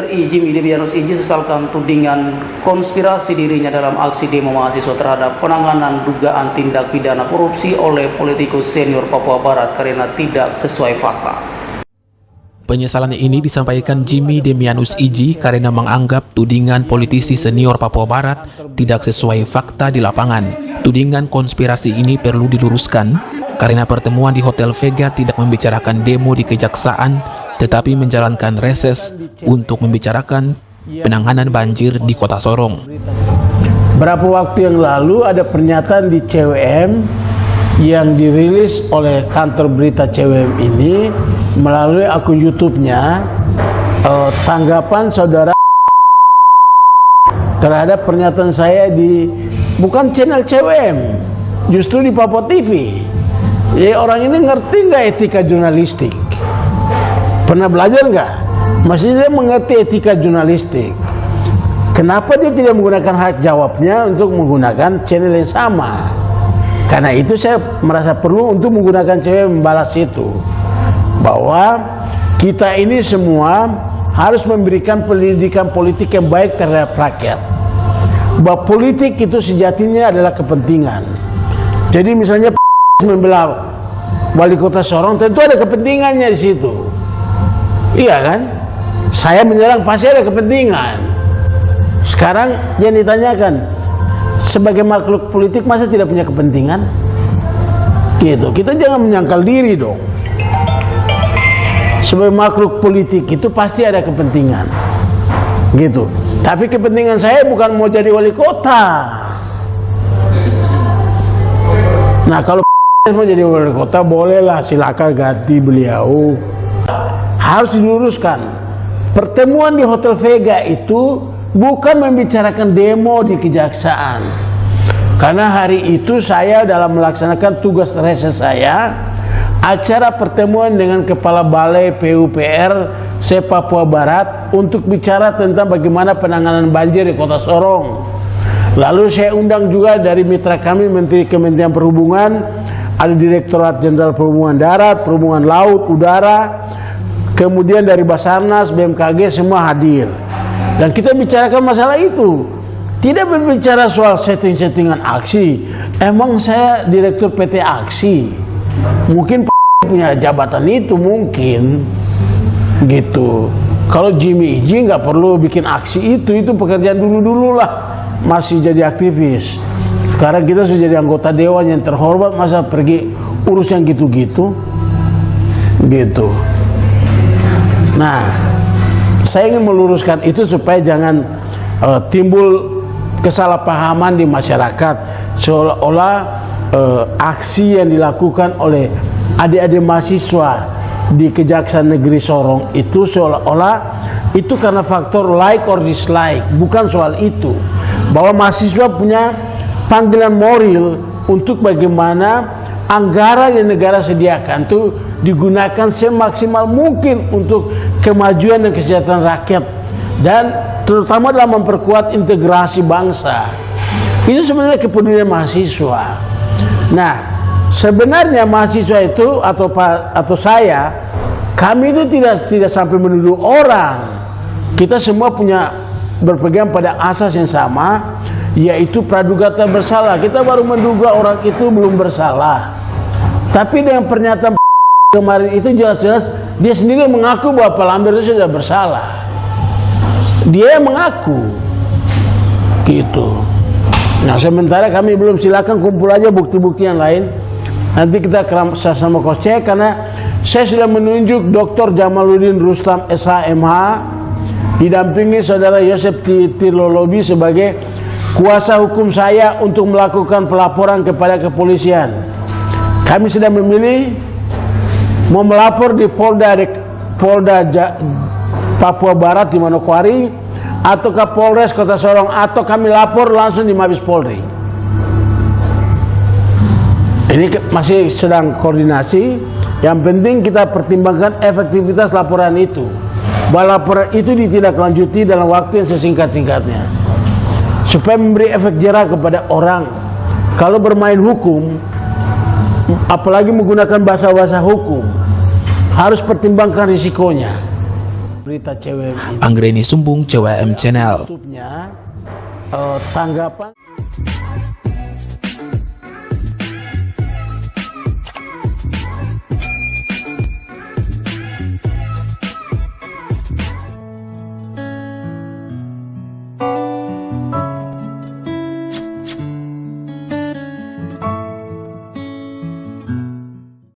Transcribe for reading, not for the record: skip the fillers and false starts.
RI Jimmy Devianus Iji sesalkan tudingan konspirasi dirinya dalam aksi demo mahasiswa terhadap penanganan dugaan tindak pidana korupsi oleh politikus senior Papua Barat karena tidak sesuai fakta. Penyesalan ini disampaikan Jimmy Devianus Iji karena menganggap tudingan politisi senior Papua Barat tidak sesuai fakta di lapangan. Tudingan konspirasi ini perlu diluruskan karena pertemuan di Hotel Vega tidak membicarakan demo di Kejaksaan, tetapi menjalankan reses untuk membicarakan penanganan banjir di Kota Sorong. Berapa waktu yang lalu ada pernyataan di CWM yang dirilis oleh kantor berita CWM ini melalui akun YouTube-nya, tanggapan saudara terhadap pernyataan saya di bukan channel CWM, justru di Papua TV. Ya, orang ini ngerti nggak etika jurnalistik? Pernah belajar nggak? Maksudnya dia mengerti etika jurnalistik. Kenapa dia tidak menggunakan hak jawabnya untuk menggunakan channel yang sama? Karena itu saya merasa perlu untuk menggunakan CWM membalas itu. Bahwa kita ini semua harus memberikan pendidikan politik yang baik terhadap rakyat. Bahwa politik itu sejatinya adalah kepentingan. Jadi misalnya membela wali kota Sorong, tentu ada kepentingannya di situ. Iya kan? Saya menyerang pasti ada kepentingan. Sekarang yang ditanyakan, sebagai makhluk politik masa tidak punya kepentingan? Gitu. Kita jangan menyangkal diri dong. Sebagai makhluk politik itu pasti ada kepentingan. Gitu. Tapi kepentingan saya bukan mau jadi wali kota. Nah, kalau mau jadi wali kota bolehlah, silakan ganti beliau. Harus diluruskan. Pertemuan di Hotel Vega itu bukan membicarakan demo di Kejaksaan. Karena hari itu saya dalam melaksanakan tugas reses saya, acara pertemuan dengan Kepala Balai PUPR se-Papua Barat untuk bicara tentang bagaimana penanganan banjir di Kota Sorong. Lalu saya undang juga dari mitra kami, Menteri Kementerian Perhubungan, ada Direktorat Jenderal Perhubungan Darat, Perhubungan Laut, Udara, kemudian dari Basarnas, BMKG, semua hadir. Dan kita bicarakan masalah itu. Tidak berbicara soal setting-settingan aksi. Emang saya Direktur PT Aksi. Mungkin punya jabatan itu, mungkin. Gitu. Kalau Jimmy Iji nggak perlu bikin aksi itu pekerjaan dulu-dulu lah. Masih jadi aktivis. Sekarang kita sudah jadi anggota dewan yang terhormat, masa pergi urus yang gitu-gitu? Gitu. Nah, saya ingin meluruskan itu supaya jangan timbul kesalahpahaman di masyarakat seolah-olah aksi yang dilakukan oleh adik-adik mahasiswa di Kejaksaan Negeri Sorong itu seolah-olah itu karena faktor like or dislike. Bukan soal itu. Bahwa mahasiswa punya panggilan moral untuk bagaimana anggaran yang negara sediakan itu digunakan semaksimal mungkin untuk kemajuan dan kesejahteraan rakyat, dan terutama dalam memperkuat integrasi bangsa. Itu sebenarnya kepedulian mahasiswa. Nah, sebenarnya mahasiswa itu atau saya, kami itu tidak sampai menuduh orang. Kita semua berpegang pada asas yang sama, yaitu praduga tak bersalah. Kita baru menduga orang itu belum bersalah. Tapi dengan pernyataan kemarin itu jelas-jelas dia sendiri mengaku bahwa Pak Lambert itu sudah bersalah. Dia yang mengaku. Gitu. Nah, sementara kami belum, silakan kumpul aja bukti-bukti yang lain. Nanti kita sama cross-check, karena saya sudah menunjuk Dr. Jamaluddin Rustam SHMH didampingi Saudara Yosef Tirlolobi sebagai kuasa hukum saya untuk melakukan pelaporan kepada kepolisian. Kami sedang memilih mau melapor di Polda Papua Barat di Manokwari, ataukah Polres Kota Sorong, atau kami lapor langsung di Mabes Polri. Ini masih sedang koordinasi. Yang penting kita pertimbangkan efektivitas laporan itu. Bahwa laporan itu ditindaklanjuti dalam waktu yang sesingkat-singkatnya, supaya memberi efek jera kepada orang. Kalau bermain hukum, apalagi menggunakan bahasa-bahasa hukum, harus pertimbangkan risikonya. berita CWM ini. Anggreni Sumbung, CWM Channel. Tutupnya tanggapan